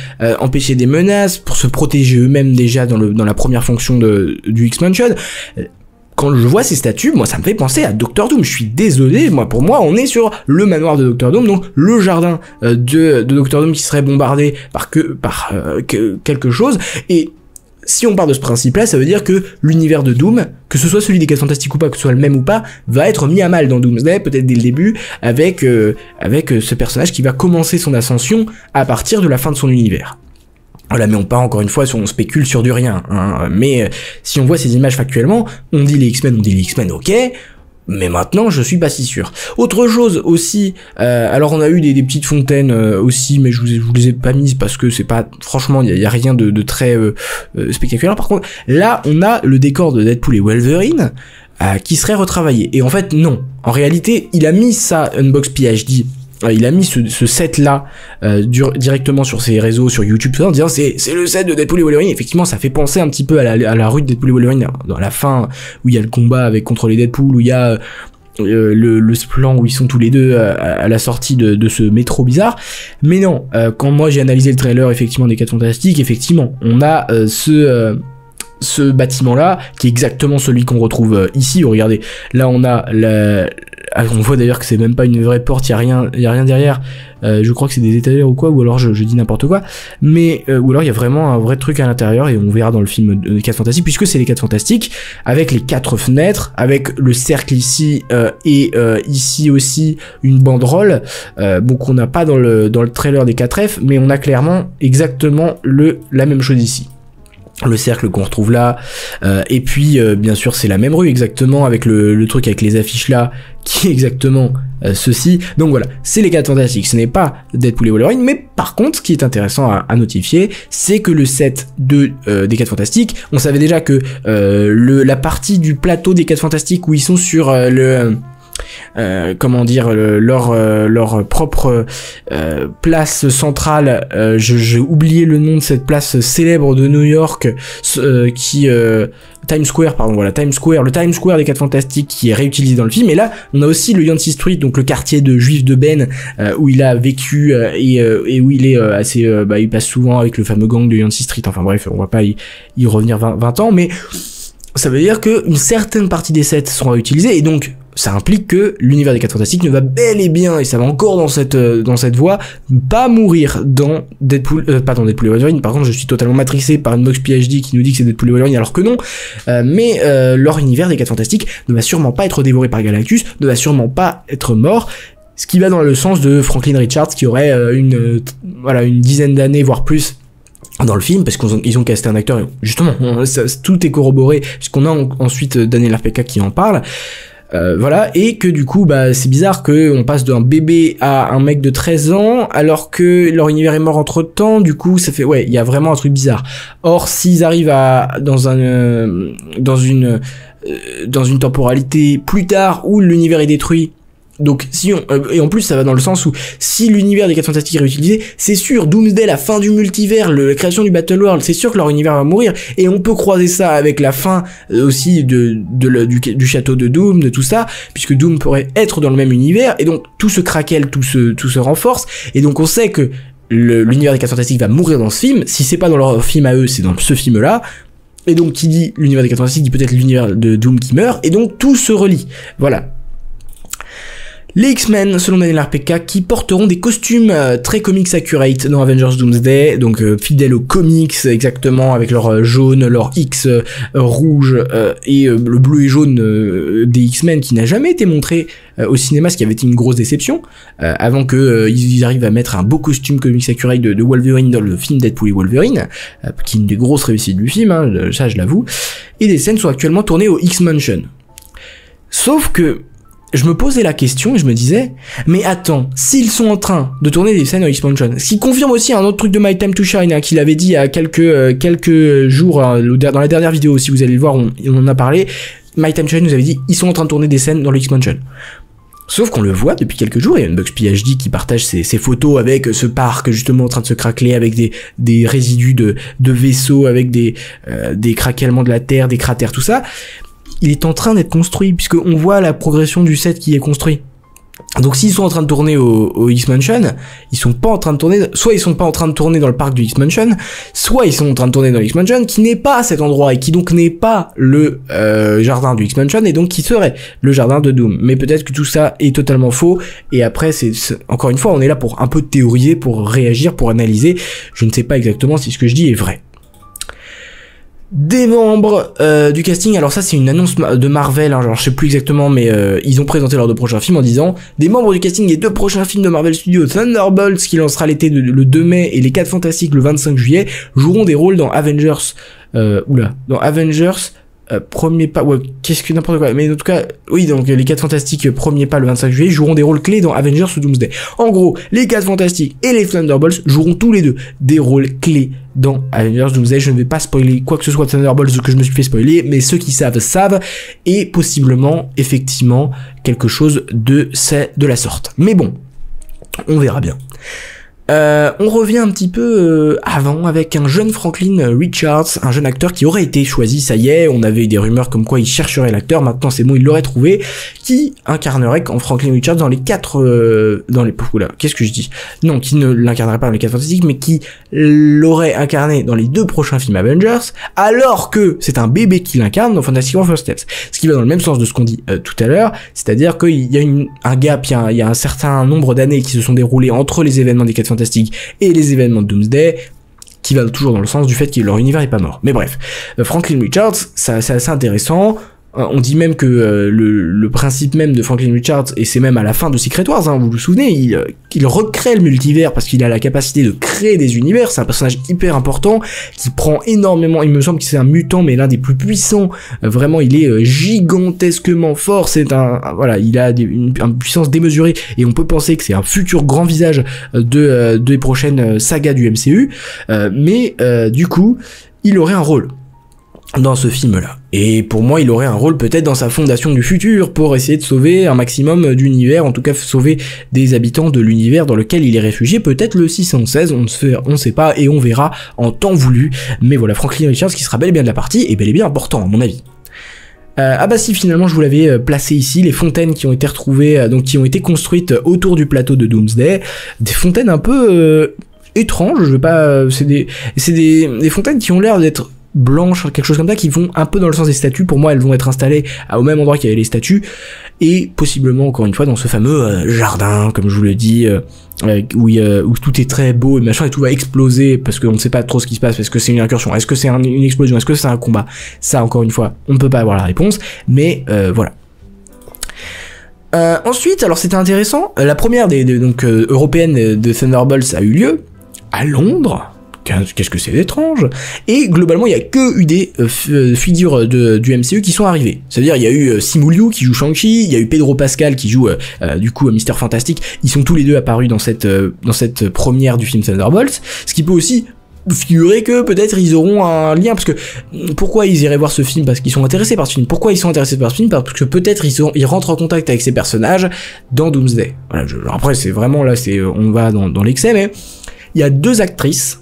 empêcher des menaces, pour se protéger eux-mêmes déjà dans la première fonction du X-Mansion. Quand je vois ces statues, moi ça me fait penser à Dr. Doom. Je suis désolé, pour moi on est sur le manoir de Dr. Doom, donc le jardin de Dr. Doom qui serait bombardé par quelque chose, et si on part de ce principe-là, ça veut dire que l'univers de Doom, que ce soit celui des 4 Fantastiques ou pas, que ce soit le même ou pas, va être mis à mal dans Doomsday, peut-être dès le début, avec ce personnage qui va commencer son ascension à partir de la fin de son univers. Voilà, mais on part encore une fois, on spécule sur du rien, hein. Mais si on voit ces images factuellement, on dit les X-Men, ok, mais maintenant je suis pas si sûr. Autre chose aussi, alors on a eu des petites fontaines aussi, mais je vous les ai pas mises parce que c'est pas, franchement, il y a rien de très spectaculaire. Par contre, là on a le décor de Deadpool et Wolverine qui serait retravaillé. Et en fait non, en réalité il a mis ça Unbox PhD. Il a mis ce set là directement sur ses réseaux, sur YouTube, tout ça, en disant c'est le set de Deadpool et Wolverine. Effectivement, ça fait penser un petit peu à la rue de Deadpool et Wolverine, dans la fin où il y a le combat contre les Deadpool, où il y a le plan où ils sont tous les deux à la sortie de ce métro bizarre. Mais non, quand moi j'ai analysé le trailer effectivement des 4 Fantastiques, effectivement, on a ce bâtiment là qui est exactement celui qu'on retrouve ici. Regardez, là on a on voit d'ailleurs que c'est même pas une vraie porte, il y a rien derrière. Je crois que c'est des étagères ou quoi, ou alors je dis n'importe quoi. Mais ou alors il y a vraiment un vrai truc à l'intérieur, et on verra dans le film des 4 Fantastiques, puisque c'est les 4 Fantastiques avec les 4 fenêtres, avec le cercle ici et ici aussi une banderole. Bon, qu'on n'a pas dans le trailer des 4F, mais on a clairement exactement la même chose ici. Le cercle qu'on retrouve là, et puis bien sûr c'est la même rue exactement, avec le truc avec les affiches là qui est exactement ceci. Donc voilà, c'est les 4 Fantastiques, ce n'est pas Deadpool et Wolverine, mais par contre ce qui est intéressant à notifier, c'est que le set des 4 Fantastiques, on savait déjà que la partie du plateau des 4 Fantastiques où ils sont sur comment dire, leur propre place centrale, j'ai oublié le nom de cette place célèbre de New York, Times Square, pardon, voilà, Times Square, le Times Square des 4 Fantastiques qui est réutilisé dans le film. Et là on a aussi le Yancey Street, donc le quartier de juifs de Ben, où il a vécu et où il est assez il passe souvent avec le fameux gang de Yancey Street. Enfin bref, on va pas y revenir 20 ans, mais ça veut dire que une certaine partie des sets seront réutilisés, et donc ça implique que l'univers des 4 Fantastiques ne va bel et bien, et ça va encore dans cette voie, pas mourir dans Deadpool et Wolverine. Par contre, je suis totalement matrixé par Unbox PhD qui nous dit que c'est Deadpool et Wolverine alors que non. Mais leur univers des 4 Fantastiques ne va sûrement pas être dévoré par Galactus, ne va sûrement pas être mort. Ce qui va dans le sens de Franklin Richards, qui aurait une dizaine d'années, voire plus, dans le film, parce qu'ils ont casté un acteur, justement, tout est corroboré, puisqu'on a ensuite Daniel RPK qui en parle. Voilà, et que du coup c'est bizarre que on passe d'un bébé à un mec de 13 ans alors que leur univers est mort entre temps. Du coup ça fait, ouais, il y a vraiment un truc bizarre. Or s'ils arrivent dans une temporalité plus tard où l'univers est détruit, donc si et en plus ça va dans le sens où si l'univers des 4 Fantastiques est réutilisé, c'est sûr, Doomsday, la fin du multivers, la création du Battle World, c'est sûr que leur univers va mourir, et on peut croiser ça avec la fin aussi du château de Doom, de tout ça, puisque Doom pourrait être dans le même univers, et donc tout se craquelle, tout se renforce, et donc on sait que l'univers des 4 Fantastiques va mourir dans ce film. Si c'est pas dans leur film à eux, c'est dans ce film là. Et donc qui dit l'univers des 4 Fantastiques dit peut-être l'univers de Doom qui meurt, et donc tout se relie. Voilà. Les X-Men, selon Daniel RPK, qui porteront des costumes très comics accurate dans Avengers Doomsday, donc fidèles aux comics exactement, avec leur jaune, leur X rouge et le bleu et jaune des X-Men, qui n'a jamais été montré au cinéma, ce qui avait été une grosse déception, avant que ils arrivent à mettre un beau costume comics accurate de Wolverine dans le film Deadpool et Wolverine, qui est une des grosses réussites du film, hein, ça je l'avoue. Et des scènes sont actuellement tournées au X-Mansion. Sauf que je me posais la question et je me disais, mais attends, s'ils sont en train de tourner des scènes au X-Mansion, ce qui confirme aussi un autre truc de My Time to Shine, hein, qu'il avait dit il y a quelques jours, hein, dans la dernière vidéo, si vous allez le voir, on en a parlé, My Time to Shine nous avait dit, ils sont en train de tourner des scènes dans le X-Mansion. Sauf qu'on le voit depuis quelques jours, il y a Unbox PhD qui partage ses photos avec ce parc justement en train de se craqueler, avec des résidus de vaisseaux, avec des craquements de la terre, des cratères, tout ça. Il est en train d'être construit, puisqu'on voit la progression du set qui est construit. Donc s'ils sont en train de tourner au X-Mansion, ils sont pas en train de tourner, soit ils sont pas en train de tourner dans le parc du X-Mansion, soit ils sont en train de tourner dans le X-Mansion, qui n'est pas cet endroit, et qui donc n'est pas le jardin du X-Mansion, et donc qui serait le jardin de Doom. Mais peut-être que tout ça est totalement faux, et après encore une fois, on est là pour un peu théoriser, pour réagir, pour analyser. Je ne sais pas exactement si ce que je dis est vrai. Des membres du casting, alors ça c'est une annonce de Marvel, hein, genre je sais plus exactement, mais ils ont présenté leurs 2 prochains films en disant des membres du casting des 2 prochains films de Marvel Studios, Thunderbolts qui lancera l'été le 2 mai et les 4 Fantastiques le 25 juillet, joueront des rôles dans Avengers, dans Avengers premier pas, ouais, qu'est-ce que n'importe quoi, mais en tout cas, oui, donc les 4 Fantastiques premier pas le 25 juillet joueront des rôles clés dans Avengers ou Doomsday. En gros, les 4 Fantastiques et les Thunderbolts joueront tous les deux des rôles clés dans Avengers Doomsday. Je ne vais pas spoiler quoi que ce soit de Thunderbolts que je me suis fait spoiler, mais ceux qui savent, savent, et possiblement, effectivement, quelque chose de la sorte. Mais bon, on verra bien. On revient un petit peu avant avec un jeune Franklin Richards, un jeune acteur qui aurait été choisi, ça y est, on avait eu des rumeurs comme quoi il chercherait l'acteur, maintenant c'est bon, il l'aurait trouvé, qui incarnerait en Franklin Richards dans les 4... Oula, qu'est-ce que je dis? Non, qui ne l'incarnerait pas dans les 4 Fantastiques, mais qui l'aurait incarné dans les 2 prochains films Avengers, alors que c'est un bébé qui l'incarne dans Fantastic Four First Steps. Ce qui va dans le même sens de ce qu'on dit tout à l'heure, c'est-à-dire qu'il y a un gap, il y a un certain nombre d'années qui se sont déroulées entre les événements des 4 Fantastiques et les événements de Doomsday, qui va toujours dans le sens du fait que leur univers est pas mort. Mais bref, Franklin Richards, c'est assez intéressant. On dit même que le principe même de Franklin Richards, et c'est même à la fin de Secret Wars, hein, vous vous souvenez, il recrée le multivers parce qu'il a la capacité de créer des univers. C'est un personnage hyper important qui prend énormément, il me semble que c'est un mutant mais l'un des plus puissants, vraiment il est gigantesquement fort, c'est voilà, il a une puissance démesurée et on peut penser que c'est un futur grand visage des prochaines sagas du MCU, mais du coup il aurait un rôle dans ce film-là. Et pour moi, il aurait un rôle peut-être dans sa fondation du futur pour essayer de sauver un maximum d'univers, en tout cas sauver des habitants de l'univers dans lequel il est réfugié, peut-être le 616, on ne sait pas et on verra en temps voulu. Mais voilà, Franklin Richards qui sera bel et bien de la partie et bel et bien important à mon avis. Ah bah si, finalement je vous l'avais placé ici, les fontaines qui ont été retrouvées, donc qui ont été construites autour du plateau de Doomsday, des fontaines un peu étranges, je veux pas, c'est des fontaines qui ont l'air d'être blanches, quelque chose comme ça, qui vont un peu dans le sens des statues. Pour moi, elles vont être installées au même endroit qu'il y avait les statues, et possiblement, encore une fois, dans ce fameux jardin, comme je vous le dis, où tout est très beau et machin, et tout va exploser, parce qu'on ne sait pas trop ce qui se passe, est-ce que c'est une incursion, est-ce que c'est une explosion, est-ce que c'est un combat? Ça, encore une fois, on ne peut pas avoir la réponse, mais voilà. Ensuite, alors c'était intéressant, la première européenne de Thunderbolts a eu lieu à Londres. Qu'est-ce que c'est d'étrange? Et globalement, il y a que eu des figures du MCU qui sont arrivées. C'est-à-dire, il y a eu Simu Liu qui joue Shang-Chi, il y a eu Pedro Pascal qui joue du coup Mister Fantastic. Ils sont tous les deux apparus dans cette première du film Thunderbolts. Ce qui peut aussi figurer que peut-être ils auront un lien, parce que pourquoi ils iraient voir ce film? Parce qu'ils sont intéressés par ce film. Pourquoi ils sont intéressés par ce film? Parce que peut-être ils rentrent en contact avec ces personnages dans Doomsday. Voilà, après c'est vraiment là, on va dans l'excès, mais il y a 2 actrices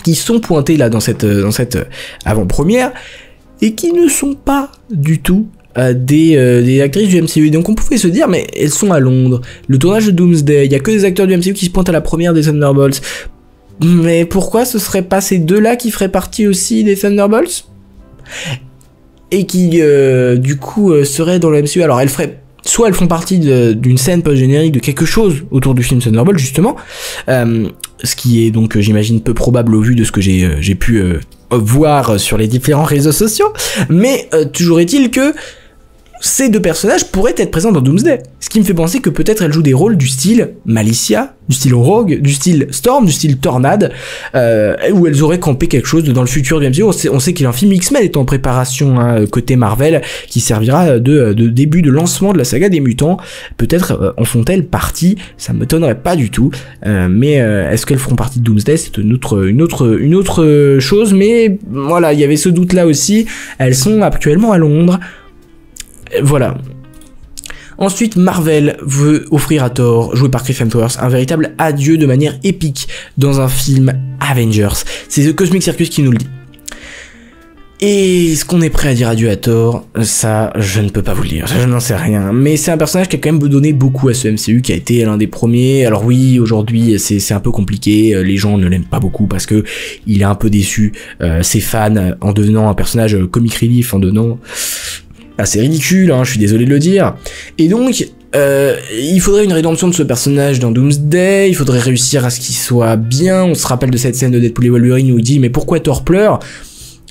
qui sont pointées là dans cette avant-première et qui ne sont pas du tout des actrices du MCU. Donc on pouvait se dire, mais elles sont à Londres, le tournage de Doomsday, il y a que des acteurs du MCU qui se pointent à la première des Thunderbolts. Mais pourquoi ce serait pas ces 2-là qui feraient partie aussi des Thunderbolts et qui du coup seraient dans le MCU? Alors soit elles font partie d'une scène post-générique de quelque chose autour du film Thunderbolt justement, ce qui est donc j'imagine peu probable au vu de ce que j'ai pu voir sur les différents réseaux sociaux, mais toujours est-il que ces 2 personnages pourraient être présents dans Doomsday, ce qui me fait penser que peut-être elles jouent des rôles du style Malicia, du style Rogue, du style Storm, du style Tornade, où elles auraient campé quelque chose dans le futur du MCU. On sait qu'il y a un film X-Men est en préparation, hein, côté Marvel, qui servira de début de lancement de la saga des mutants. Peut-être en font-elles partie, ça m'étonnerait pas du tout, mais est-ce qu'elles feront partie de Doomsday? C'est une autre chose, mais voilà, il y avait ce doute là aussi. Elles sont actuellement à Londres. Voilà. Ensuite, Marvel veut offrir à Thor, joué par Chris Hemsworth, un véritable adieu de manière épique dans un film Avengers. C'est The Cosmic Circus qui nous le dit. Et est-ce qu'on est prêt à dire adieu à Thor? Ça, je ne peux pas vous le dire, je n'en sais rien. Mais c'est un personnage qui a quand même donné beaucoup à ce MCU, qui a été l'un des premiers. Alors oui, aujourd'hui, c'est un peu compliqué, les gens ne l'aiment pas beaucoup parce que il est un peu déçu ses fans en devenant un personnage comic relief, en devenant assez ridicule, hein, je suis désolé de le dire. Et donc, il faudrait une rédemption de ce personnage dans Doomsday, il faudrait réussir à ce qu'il soit bien. On se rappelle de cette scène de Deadpool et Wolverine où il dit « Mais pourquoi Thor pleure ?»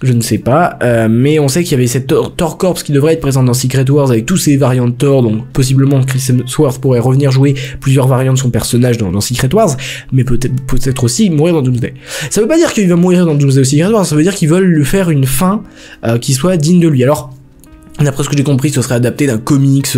je ne sais pas, mais on sait qu'il y avait cette Thor Corps qui devrait être présente dans Secret Wars avec tous ces variants de Thor, donc possiblement Chris Hemsworth pourrait revenir jouer plusieurs variants de son personnage dans Secret Wars, mais peut-être aussi mourir dans Doomsday. Ça veut pas dire qu'il va mourir dans Doomsday ou Secret Wars, ça veut dire qu'ils veulent lui faire une fin qui soit digne de lui. Alors, d'après ce que j'ai compris, ce serait adapté d'un comics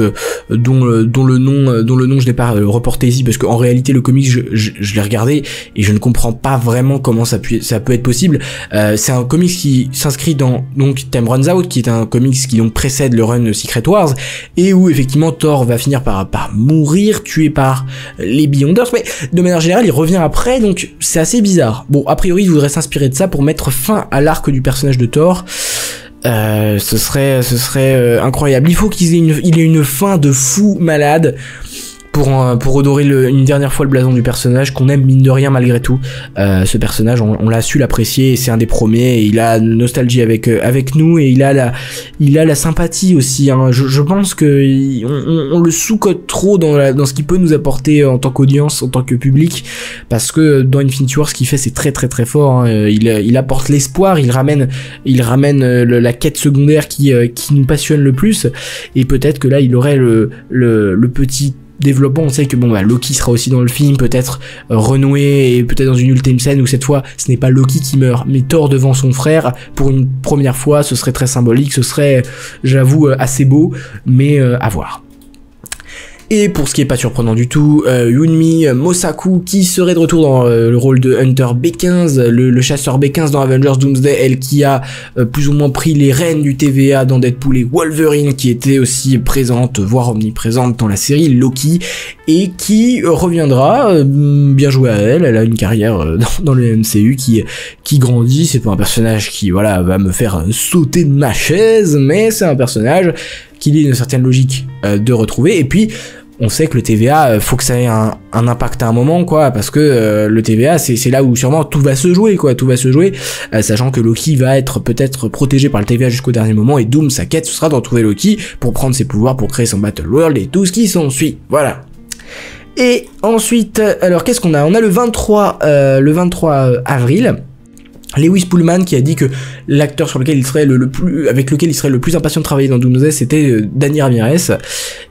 dont le nom je n'ai pas reporté ici, parce qu'en réalité le comics je l'ai regardé et je ne comprends pas vraiment comment ça peut être possible. C'est un comics qui s'inscrit dans donc Time Runs Out, qui est un comics qui donc précède le run Secret Wars, et où effectivement Thor va finir par mourir, tué par les Beyonders, mais de manière générale il revient après, donc c'est assez bizarre. Bon, a priori il voudrait s'inspirer de ça pour mettre fin à l'arc du personnage de Thor. Ce serait incroyable. Il faut qu'il ait une fin de fou malade pour redorer une dernière fois le blason du personnage qu'on aime mine de rien malgré tout. Ce personnage, on l'a su l'apprécier, c'est un des premiers, et il a nostalgie avec nous, et il a la sympathie aussi, hein. Je pense que on le sous-cote trop dans ce qu'il peut nous apporter en tant qu'audience, en tant que public, parce que dans Infinity War, ce qu'il fait, c'est très très très fort, hein. Il apporte l'espoir, il ramène la quête secondaire qui nous passionne le plus, et peut-être que là il aurait le petit développement. On sait que Loki sera aussi dans le film, peut-être renoué, et peut-être dans une ultime scène où cette fois ce n'est pas Loki qui meurt mais Thor devant son frère pour une première fois. Ce serait très symbolique, ce serait, j'avoue, assez beau, mais à voir. Et pour ce qui est pas surprenant du tout, Yunmi Mosaku, qui serait de retour dans le rôle de Hunter B15, le chasseur B15 dans Avengers Doomsday, elle qui a plus ou moins pris les rênes du TVA dans Deadpool et Wolverine, qui était aussi présente, voire omniprésente dans la série Loki, et qui reviendra, bien joué à elle a une carrière dans le MCU qui grandit. C'est pas un personnage qui va me faire sauter de ma chaise, mais c'est un personnage qu'il ait une certaine logique de retrouver. Et puis on sait que le TVA, faut que ça ait un impact à un moment, quoi, parce que le TVA, c'est là où sûrement tout va se jouer, sachant que Loki va être peut-être protégé par le TVA jusqu'au dernier moment, et Doom, sa quête, ce sera de retrouver Loki pour prendre ses pouvoirs, pour créer son Battle World et tout ce qui s'ensuit, voilà. Et ensuite, alors qu'est-ce qu'on a ? On a le 23 avril. Lewis Pullman qui a dit que l'acteur sur lequel il serait avec lequel il serait le plus impatient de travailler dans Doomsday, c'était Dani Ramirez.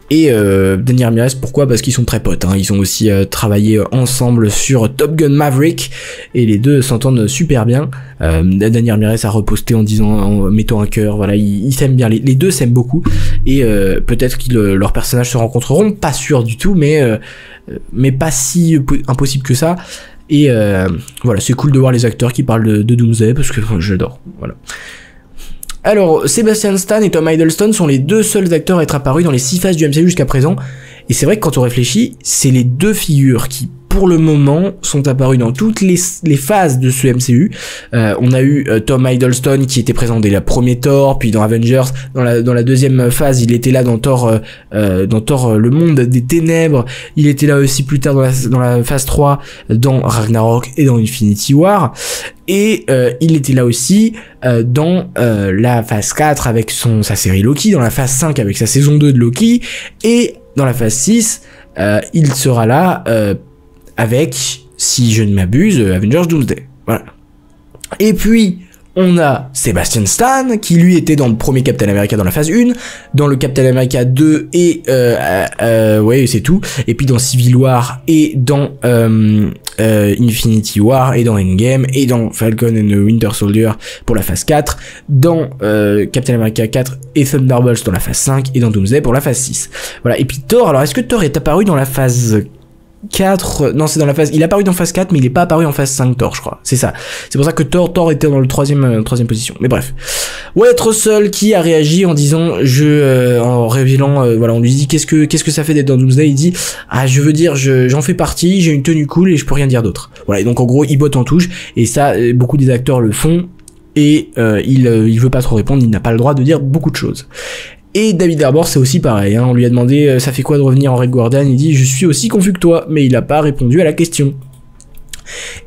Et Dani Ramirez, pourquoi ? Parce qu'ils sont très potes, hein. Ils ont aussi travaillé ensemble sur Top Gun Maverick, et les deux s'entendent super bien. Dani Ramirez a reposté en mettant un cœur, voilà, ils s'aiment bien, les deux s'aiment beaucoup, et peut-être que leurs personnages se rencontreront, pas sûr du tout, mais pas si impossible que ça. Et voilà, c'est cool de voir les acteurs qui parlent de Doomsday, parce que j'adore, voilà. Alors, Sebastian Stan et Tom Hiddleston sont les deux seuls acteurs à être apparus dans les 6 phases du MCU jusqu'à présent, et c'est vrai que quand on réfléchit, c'est les deux figures qui, pour le moment, sont apparues dans toutes les phases de ce MCU. On a eu Tom Hiddleston qui était présent dès la première Thor, puis dans Avengers, dans la deuxième phase, il était là dans Thor, le monde des ténèbres, il était là aussi plus tard dans la phase 3, dans Ragnarok et dans Infinity War, et il était là aussi dans la phase 4 avec sa série Loki, dans la phase 5 avec sa saison 2 de Loki, et dans la phase 6, il sera là avec, si je ne m'abuse, Avengers Doomsday. Voilà. Et puis, on a Sebastian Stan, qui lui était dans le premier Captain America dans la phase 1, dans le Captain America 2, et ouais, c'est tout. Et puis dans Civil War, et dans Infinity War, et dans Endgame, et dans Falcon and the Winter Soldier pour la phase 4, dans Captain America 4 et Thunderbolts dans la phase 5, et dans Doomsday pour la phase 6. Voilà. Et puis Thor, alors est-ce que Thor est apparu dans la phase 4, non, c'est dans la phase, il est apparu dans phase 4, mais il est pas apparu en phase 5, Thor, je crois. C'est ça. C'est pour ça que Thor était dans le troisième position. Mais bref. Wyatt Russell qui a réagi en disant, en révélant, voilà, on lui dit qu'est-ce que ça fait d'être dans Doomsday, il dit, je veux dire, j'en fais partie, j'ai une tenue cool et je peux rien dire d'autre. Voilà. Et donc, en gros, il botte en touche, et ça, beaucoup des acteurs le font, et il veut pas trop répondre, il n'a pas le droit de dire beaucoup de choses. Et David Harbour, c'est aussi pareil, hein. On lui a demandé ça fait quoi de revenir en Red Guardian, il dit je suis aussi confus que toi, mais il a pas répondu à la question.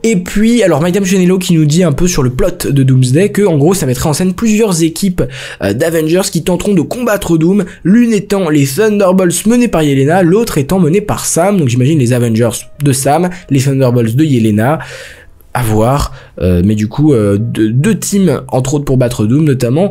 Et puis, alors Madame Genello qui nous dit un peu sur le plot de Doomsday que en gros ça mettrait en scène plusieurs équipes d'Avengers qui tenteront de combattre Doom, l'une étant les Thunderbolts menés par Yelena, l'autre étant menée par Sam, donc j'imagine les Avengers de Sam, les Thunderbolts de Yelena. à voir, mais du coup deux teams entre autres pour battre Doom, notamment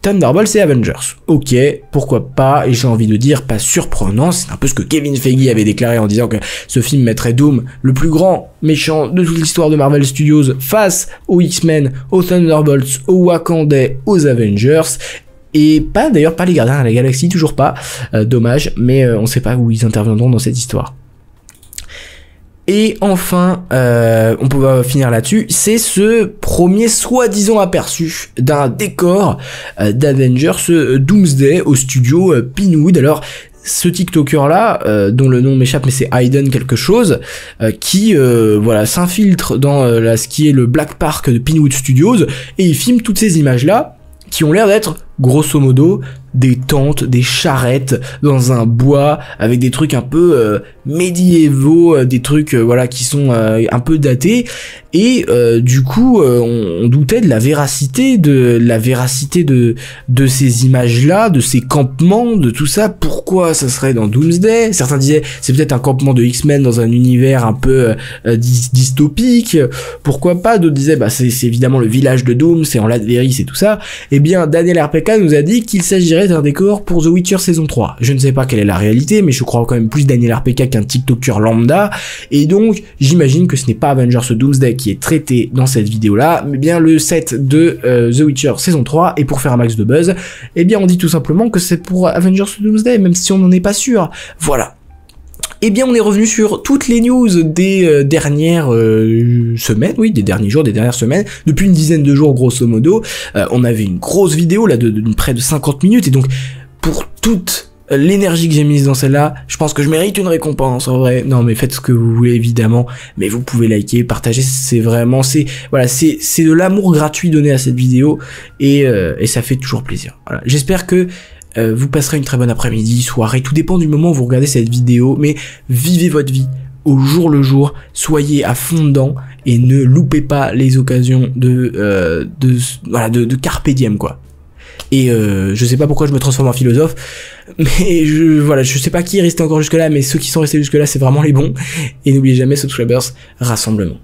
Thunderbolts et Avengers. Ok, pourquoi pas, et j'ai envie de dire pas surprenant, c'est un peu ce que Kevin Feige avait déclaré en disant que ce film mettrait Doom, le plus grand méchant de toute l'histoire de Marvel Studios, face aux X-Men, aux Thunderbolts, aux Wakandais, aux Avengers. Et pas d'ailleurs pas les Gardiens de la Galaxie, toujours pas, dommage, mais on sait pas où ils interviendront dans cette histoire. Et enfin, on peut finir là-dessus, c'est ce premier soi-disant aperçu d'un décor d'Avengers Doomsday au studio Pinewood. Alors, ce TikToker là, dont le nom m'échappe mais c'est Hayden quelque chose, qui voilà s'infiltre dans ce qui est le Black Park de Pinewood Studios, et il filme toutes ces images là qui ont l'air d'être grosso modo des tentes, des charrettes dans un bois avec des trucs un peu médiévaux, des trucs voilà qui sont un peu datés, et du coup on doutait de la véracité de ces images là, de ces campements, de tout ça. Pourquoi ça serait dans Doomsday? Certains disaient c'est peut-être un campement de X-Men dans un univers un peu dystopique, pourquoi pas. D'autres disaient bah c'est évidemment le village de Doom, c'est en Latverie, c'est tout ça. Et bien Daniel RPK nous a dit qu'il s'agirait d'un décor pour The Witcher saison 3. Je ne sais pas quelle est la réalité, mais je crois quand même plus Daniel RPK qu'un TikToker lambda, et donc j'imagine que ce n'est pas Avengers Doomsday qui est traité dans cette vidéo là, mais bien le set de The Witcher saison 3, et pour faire un max de buzz, eh bien on dit tout simplement que c'est pour Avengers Doomsday, même si on n'en est pas sûr. Voilà. Eh bien on est revenu sur toutes les news des dernières semaines, oui, des derniers jours, des dernières semaines, depuis une dizaine de jours grosso modo. On avait une grosse vidéo là de près de 50 minutes, et donc pour toute l'énergie que j'ai mise dans celle-là, je pense que je mérite une récompense en vrai. Non mais faites ce que vous voulez évidemment, mais vous pouvez liker, partager, c'est vraiment, c'est de l'amour gratuit donné à cette vidéo, et ça fait toujours plaisir. Voilà. J'espère que vous passerez une très bonne après-midi, soirée, tout dépend du moment où vous regardez cette vidéo, mais vivez votre vie au jour le jour, soyez à fond dedans, et ne loupez pas les occasions de carpe diem quoi. Et je sais pas pourquoi je me transforme en philosophe, mais je sais pas qui est resté encore jusque là, mais ceux qui sont restés jusque là c'est vraiment les bons, et n'oubliez jamais, Subscribers, rassemblement.